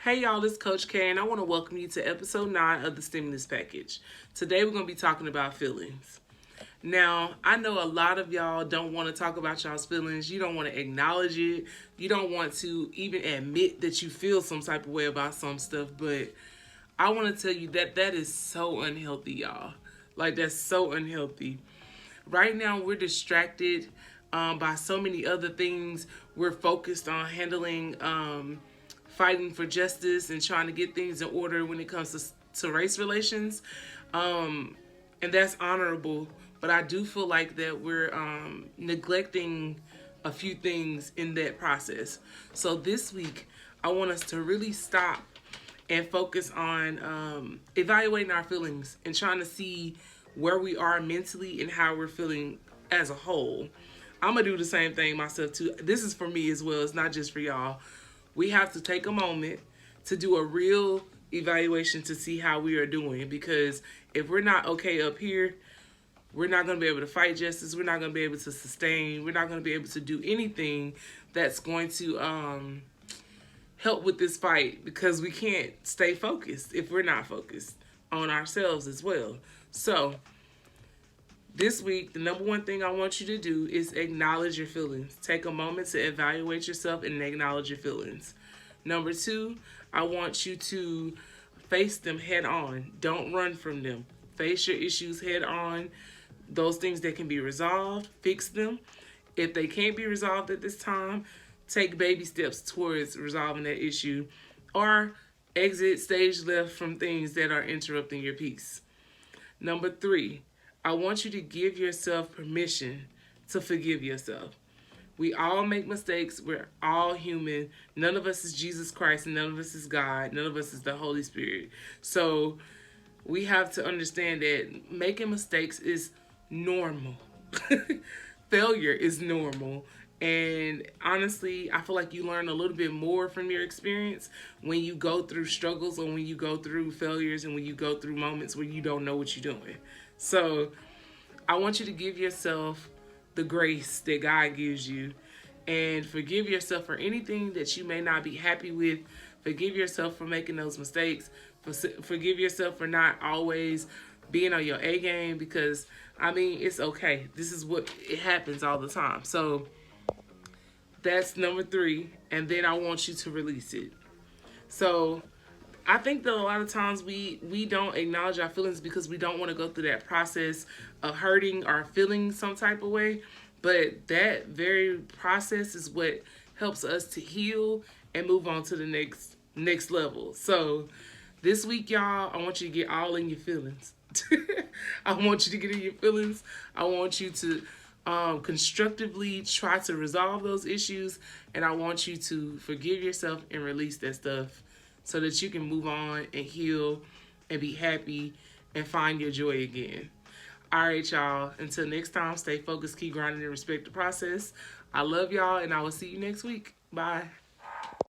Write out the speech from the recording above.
Hey y'all, this is Coach K, and I want to welcome you to episode 9 of the Stimulus Package. Today we're going to be talking about feelings. Now, I know a lot of y'all don't want to talk about y'all's feelings. You don't want to acknowledge it. You don't want to even admit that you feel some type of way about some stuff, but I want to tell you that that is so unhealthy, y'all. Like, that's so unhealthy. Right now, we're distracted by so many other things. We're focused on handling fighting for justice and trying to get things in order when it comes to race relations. And that's honorable, but I do feel like that we're neglecting a few things in that process. So this week, I want us to really stop and focus on evaluating our feelings and trying to see where we are mentally and how we're feeling as a whole. I'm gonna do the same thing myself too. This is for me as well. It's not just for y'all. We have to take a moment to do a real evaluation to see how we are doing, because if we're not okay up here, we're not going to be able to fight justice. We're not going to be able to sustain. We're not going to be able to do anything that's going to help with this fight, because we can't stay focused if we're not focused on ourselves as well. So this week, the number one thing I want you to do is acknowledge your feelings. Take a moment to evaluate yourself and acknowledge your feelings. Number two, I want you to face them head on. Don't run from them. Face your issues head on. Those things that can be resolved, fix them. If they can't be resolved at this time, take baby steps towards resolving that issue, or exit stage left from things that are interrupting your peace. Number three, I want you to give yourself permission to forgive yourself. We all make mistakes. We're all human. None of us is Jesus Christ, and none of us is God. None of us is the Holy Spirit. So we have to understand that making mistakes is normal. Failure is normal. And honestly, I feel like you learn a little bit more from your experience when you go through struggles, or when you go through failures, and when you go through moments where you don't know what you're doing. So I want you to give yourself the grace that God gives you, and forgive yourself for anything that you may not be happy with. Forgive yourself for making those mistakes. Forgive yourself for not always being on your A game, because I mean, it's okay. This is what it happens all the time. So that's number three. And then I want you to release it. So I think that a lot of times we don't acknowledge our feelings because we don't want to go through that process of hurting or feeling some type of way. But that very process is what helps us to heal and move on to the next level. So this week, y'all, I want you to get all in your feelings. I want you to get in your feelings. I want you to constructively try to resolve those issues, and I want you to forgive yourself and release that stuff, so that you can move on and heal and be happy and find your joy again. All right, y'all. Until next time, stay focused, keep grinding, and respect the process. I love y'all, and I will see you next week. Bye.